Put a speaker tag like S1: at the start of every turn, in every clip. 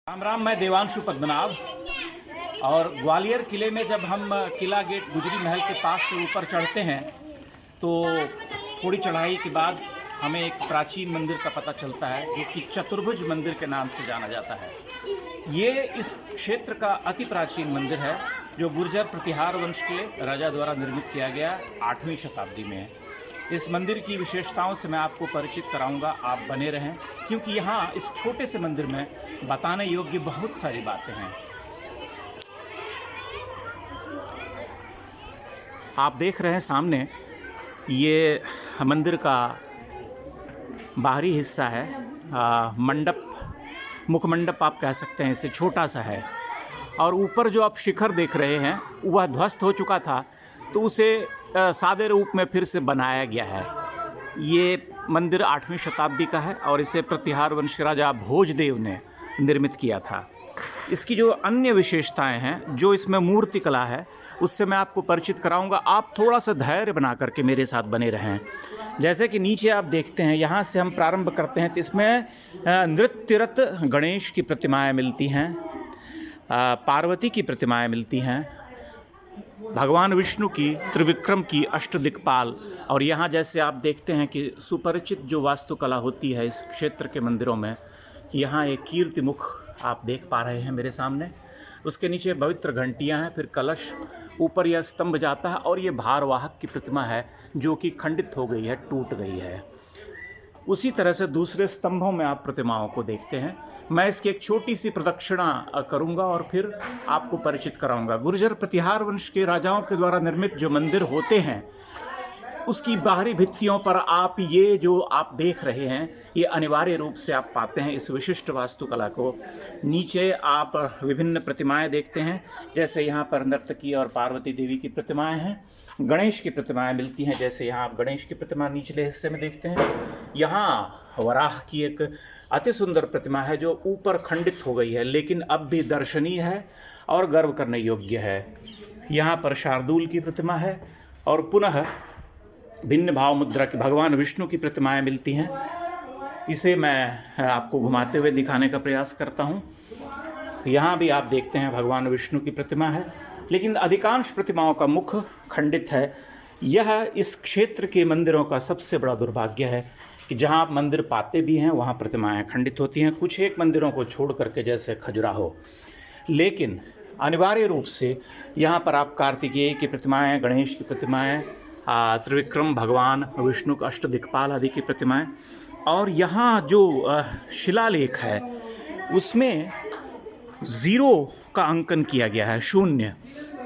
S1: राम राम। मैं देवांशु पद्मनाभ। और ग्वालियर किले में जब हम किला गेट गुजरी महल के पास से ऊपर चढ़ते हैं तो थोड़ी चढ़ाई के बाद हमें एक प्राचीन मंदिर का पता चलता है जो कि चतुर्भुज मंदिर के नाम से जाना जाता है। ये इस क्षेत्र का अति प्राचीन मंदिर है जो गुर्जर प्रतिहार वंश के राजा द्वारा निर्मित किया गया 8वीं शताब्दी में है। इस मंदिर की विशेषताओं से मैं आपको परिचित कराऊंगा, आप बने रहें, क्योंकि यहाँ इस छोटे से मंदिर में बताने योग्य बहुत सारी बातें हैं। आप देख रहे हैं सामने ये मंदिर का बाहरी हिस्सा है। मंडप, मुखमंडप आप कह सकते हैं, इसे छोटा सा है। और ऊपर जो आप शिखर देख रहे हैं वह ध्वस्त हो चुका था, तो उसे सादे रूप में फिर से बनाया गया है। ये मंदिर 8वीं शताब्दी का है और इसे प्रतिहार वंश के राजा भोजदेव ने निर्मित किया था। इसकी जो अन्य विशेषताएं हैं, जो इसमें मूर्ति कला है, उससे मैं आपको परिचित कराऊंगा। आप थोड़ा सा धैर्य बना करके मेरे साथ बने रहें। जैसे कि नीचे आप देखते हैं, यहाँ से हम प्रारंभ करते हैं तो इसमें नृत्यरत गणेश की प्रतिमाएं मिलती हैं, पार्वती की प्रतिमाएं मिलती हैं, भगवान विष्णु की, त्रिविक्रम की, अष्टदिक्पाल। और यहाँ जैसे आप देखते हैं कि सुपरिचित जो वास्तुकला होती है इस क्षेत्र के मंदिरों में, कि यहाँ एक कीर्ति मुख आप देख पा रहे हैं मेरे सामने। उसके नीचे पवित्र घंटियाँ हैं, फिर कलश, ऊपर यह स्तंभ जाता है और ये भारवाहक की प्रतिमा है जो कि खंडित हो गई है, टूट गई है। उसी तरह से दूसरे स्तंभों में आप प्रतिमाओं को देखते हैं। मैं इसकी एक छोटी सी प्रदक्षिणा करूंगा और फिर आपको परिचित कराऊंगा। गुर्जर प्रतिहार वंश के राजाओं के द्वारा निर्मित जो मंदिर होते हैं, उसकी बाहरी भित्तियों पर आप ये जो आप देख रहे हैं, ये अनिवार्य रूप से आप पाते हैं इस विशिष्ट वास्तुकला को। नीचे आप विभिन्न प्रतिमाएं देखते हैं, जैसे यहाँ पर नर्तकी और पार्वती देवी की प्रतिमाएं हैं। गणेश की प्रतिमाएं मिलती हैं, जैसे यहाँ आप गणेश की प्रतिमा निचले हिस्से में देखते हैं। यहाँ वराह की एक अति सुंदर प्रतिमा है जो ऊपर खंडित हो गई है, लेकिन अब भी दर्शनीय है और गर्व करने योग्य है। यहाँ पर शार्दूल की प्रतिमा है और पुनः भिन्न भाव मुद्रा की भगवान विष्णु की प्रतिमाएं मिलती हैं। इसे मैं आपको घुमाते हुए दिखाने का प्रयास करता हूँ। यहाँ भी आप देखते हैं भगवान विष्णु की प्रतिमा है, लेकिन अधिकांश प्रतिमाओं का मुख खंडित है। यह इस क्षेत्र के मंदिरों का सबसे बड़ा दुर्भाग्य है कि जहाँ आप मंदिर पाते भी हैं वहाँ प्रतिमाएं खंडित होती हैं, कुछ एक मंदिरों को छोड़ करके, जैसे खजुराहो। लेकिन अनिवार्य रूप से यहाँ पर आप कार्तिकेय की प्रतिमाएं, गणेश की प्रतिमाएं, त्रिविक्रम, भगवान विष्णु का, अष्टदिक्पाल आदि की प्रतिमाएं। और यहाँ जो शिलालेख है उसमें 0 का अंकन किया गया है, 0।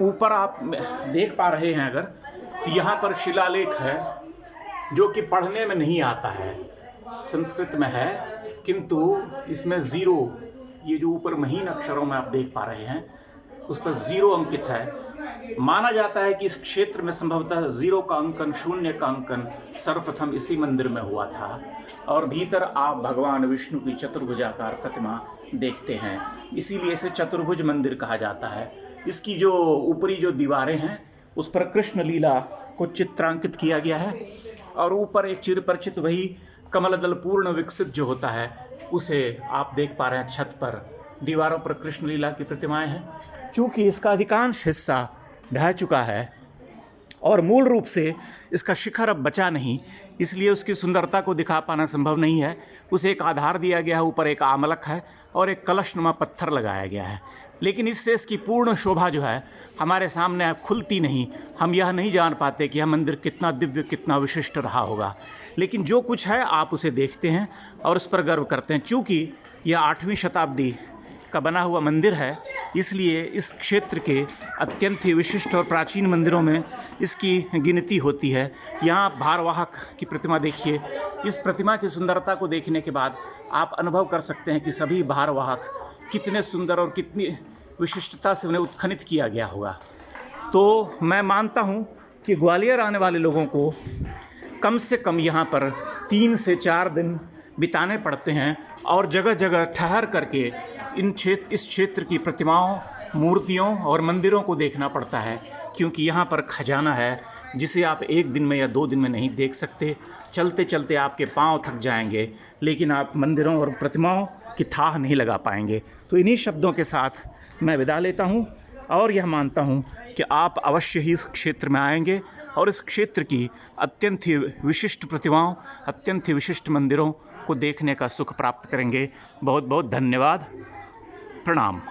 S1: ऊपर आप देख पा रहे हैं अगर, तो यहाँ पर शिलालेख है जो कि पढ़ने में नहीं आता है, संस्कृत में है, किंतु इसमें 0, ये जो ऊपर महीन अक्षरों में आप देख पा रहे हैं उस पर 0 अंकित है। माना जाता है कि इस क्षेत्र में संभवतः 0 का अंकन, 0 का अंकन सर्वप्रथम इसी मंदिर में हुआ था। और भीतर आप भगवान विष्णु की चतुर्भुजाकार प्रतिमा देखते हैं, इसीलिए इसे चतुर्भुज मंदिर कहा जाता है। इसकी जो ऊपरी जो दीवारें हैं उस पर कृष्ण लीला को चित्रांकित किया गया है और ऊपर एक चिरपरिचित वही कमलदल पूर्ण विकसित जो होता है उसे आप देख पा रहे हैं। छत पर दीवारों पर कृष्ण लीला की प्रतिमाएं हैं। चूँकि इसका अधिकांश हिस्सा ढह चुका है और मूल रूप से इसका शिखर अब बचा नहीं, इसलिए उसकी सुंदरता को दिखा पाना संभव नहीं है। उसे एक आधार दिया गया है, ऊपर एक आमलक है और एक कलशनुमा पत्थर लगाया गया है। लेकिन इससे इसकी पूर्ण शोभा जो है हमारे सामने खुलती नहीं। हम यह नहीं जान पाते कि यह मंदिर कितना दिव्य, कितना विशिष्ट रहा होगा। लेकिन जो कुछ है आप उसे देखते हैं और उस पर गर्व करते हैं। चूँकि यह 8वीं शताब्दी का बना हुआ मंदिर है, इसलिए इस क्षेत्र के अत्यंत ही विशिष्ट और प्राचीन मंदिरों में इसकी गिनती होती है। यहाँ आप भारवाहक की प्रतिमा देखिए। इस प्रतिमा की सुंदरता को देखने के बाद आप अनुभव कर सकते हैं कि सभी भारवाहक कितने सुंदर और कितनी विशिष्टता से उन्हें उत्खनित किया गया होगा। तो मैं मानता हूँ कि ग्वालियर आने वाले लोगों को कम से कम यहाँ पर 3 से 4 दिन बिताने पड़ते हैं और जगह जगह ठहर करके इस क्षेत्र की प्रतिमाओं, मूर्तियों और मंदिरों को देखना पड़ता है, क्योंकि यहाँ पर खजाना है जिसे आप एक दिन में या 2 दिन में नहीं देख सकते। चलते चलते आपके पाँव थक जाएंगे, लेकिन आप मंदिरों और प्रतिमाओं की थाह नहीं लगा पाएंगे। तो इन्हीं शब्दों के साथ मैं विदा लेता हूँ और यह मानता हूँ कि आप अवश्य ही इस क्षेत्र में आएंगे और इस क्षेत्र की अत्यंत ही विशिष्ट प्रतिमाओं, अत्यंत ही विशिष्ट मंदिरों को देखने का सुख प्राप्त करेंगे। बहुत बहुत धन्यवाद। प्रणाम।